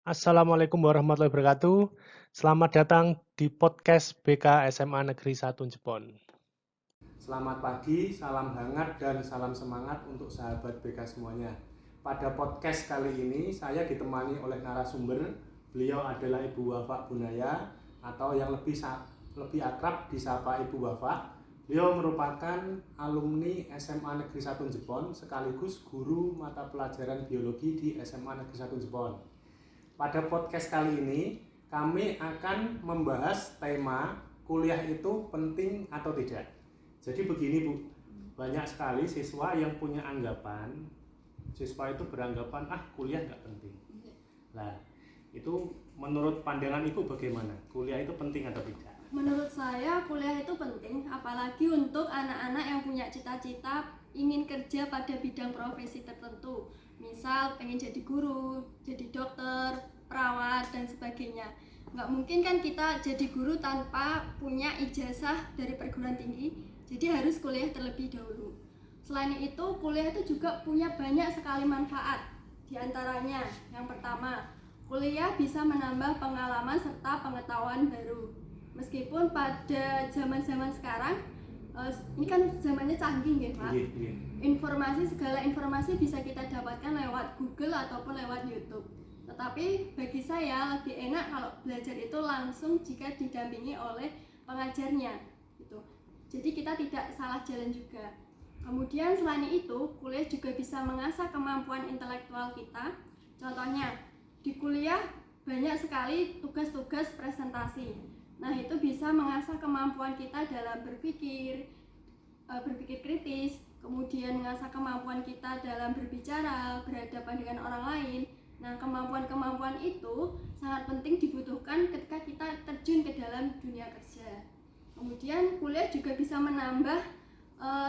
Assalamualaikum warahmatullahi wabarakatuh. Selamat datang di podcast BK SMA Negeri 1 Jepon. Selamat pagi, salam hangat dan salam semangat untuk sahabat BK semuanya. Pada podcast kali ini saya ditemani oleh narasumber. Beliau adalah Ibu Wafa Bunaya atau yang lebih akrab disapa Ibu Wafa. Beliau merupakan alumni SMA Negeri 1 Jepon sekaligus guru mata pelajaran biologi di SMA Negeri 1 Jepon. Pada podcast kali ini kami akan membahas tema kuliah itu penting atau tidak. Jadi begini Bu, banyak sekali siswa yang punya anggapan, siswa itu beranggapan kuliah nggak penting. Nah, itu menurut pandangan Ibu bagaimana? Kuliah itu penting atau tidak? Menurut saya kuliah itu penting, apalagi untuk anak-anak yang punya cita-cita ingin kerja pada bidang profesi tertentu. Misal pengen jadi guru, jadi dokter, perawat, dan sebagainya. Nggak mungkin kan kita jadi guru tanpa punya ijazah dari perguruan tinggi, jadi harus kuliah terlebih dahulu. Selain itu, kuliah itu juga punya banyak sekali manfaat. Di antaranya, yang pertama, kuliah bisa menambah pengalaman serta pengetahuan baru. Meskipun pada zaman-zaman sekarang ini kan zamannya canggih ya Pak. Segala informasi bisa kita dapatkan lewat Google ataupun lewat YouTube. Tetapi bagi saya lebih enak kalau belajar itu langsung jika didampingi oleh pengajarnya gitu. Jadi kita tidak salah jalan juga. Kemudian selain itu, kuliah juga bisa mengasah kemampuan intelektual kita. Contohnya, di kuliah banyak sekali tugas-tugas presentasi. Nah, itu bisa mengasah kemampuan kita dalam berpikir kritis, kemudian mengasah kemampuan kita dalam berbicara, berhadapan dengan orang lain. Nah, kemampuan-kemampuan itu sangat penting dibutuhkan ketika kita terjun ke dalam dunia kerja. Kemudian kuliah juga bisa menambah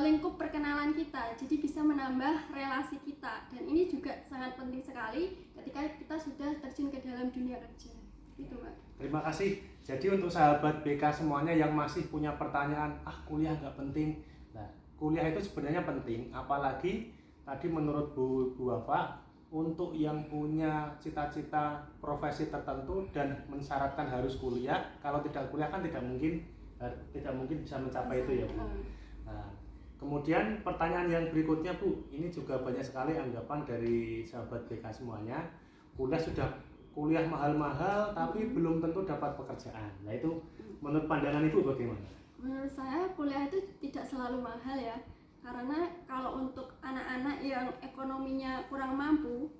lingkup perkenalan kita, jadi bisa menambah relasi kita, dan ini juga sangat penting sekali ketika kita sudah terjun ke dalam dunia kerja. Itu Pak. Terima kasih. Jadi untuk sahabat BK semuanya yang masih punya pertanyaan, kuliah nggak penting. Nah, kuliah itu sebenarnya penting, apalagi tadi menurut Bu Wafa, untuk yang punya cita-cita profesi tertentu dan mensyaratkan harus kuliah. Kalau tidak kuliah kan tidak mungkin bisa mencapai itu ya Bu. Nah, kemudian pertanyaan yang berikutnya Bu, ini juga banyak sekali anggapan dari sahabat BK semuanya, kuliah mahal-mahal tapi belum tentu dapat pekerjaan. Nah, itu menurut pandangan Ibu bagaimana? Menurut saya kuliah itu tidak selalu mahal ya, karena kalau untuk anak-anak yang ekonominya kurang mampu,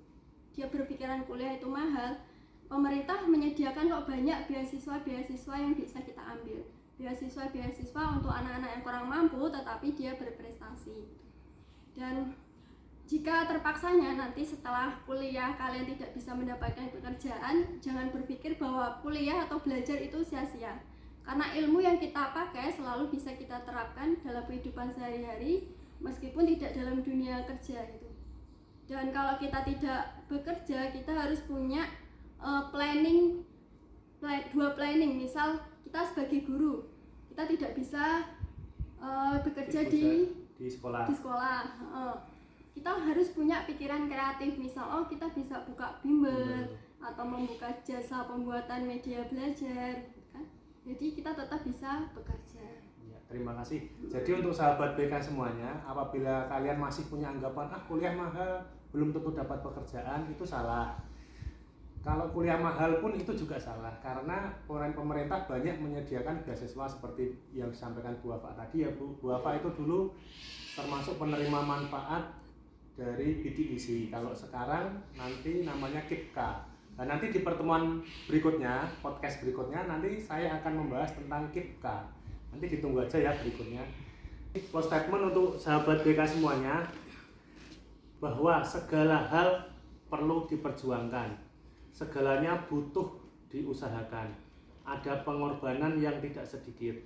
dia berpikiran kuliah itu mahal, pemerintah menyediakan kok banyak beasiswa yang bisa kita ambil. Beasiswa untuk anak-anak yang kurang mampu tetapi dia berprestasi. Dan jika terpaksanya nanti setelah kuliah kalian tidak bisa mendapatkan pekerjaan, jangan berpikir bahwa kuliah atau belajar itu sia-sia. Karena ilmu yang kita pakai selalu bisa kita terapkan dalam kehidupan sehari-hari meskipun tidak dalam dunia kerja gitu. Dan kalau kita tidak bekerja, kita harus punya dua planning. Misal kita sebagai guru, kita tidak bisa bekerja di sekolah. Kita harus punya pikiran kreatif, misal kita bisa buka bimbel atau membuka jasa pembuatan media belajar kan? Jadi kita tetap bisa bekerja. Ya, terima kasih. Jadi untuk sahabat BK semuanya, apabila kalian masih punya anggapan kuliah mahal belum tentu dapat pekerjaan, itu salah. Kalau kuliah mahal pun itu juga salah, karena pemerintah banyak menyediakan beasiswa seperti yang disampaikan Bu Wafa tadi ya Bu. Bu Wafa itu dulu termasuk penerima manfaat dari BDIC. Kalau sekarang nanti namanya KIPKA. Nah, nanti di pertemuan berikutnya, podcast berikutnya, nanti saya akan membahas tentang KIPKA. Nanti ditunggu aja ya berikutnya. Close statement untuk sahabat BK semuanya, bahwa segala hal perlu diperjuangkan, segalanya butuh diusahakan, ada pengorbanan yang tidak sedikit.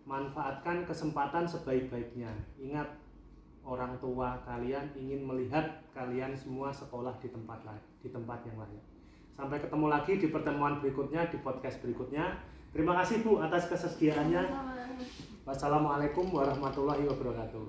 Manfaatkan kesempatan sebaik-baiknya. Ingat, orang tua kalian ingin melihat kalian semua sekolah di tempat yang layak. Sampai ketemu lagi di pertemuan berikutnya, di podcast berikutnya. Terima kasih Bu atas kesediaannya. Wassalamualaikum warahmatullahi wabarakatuh.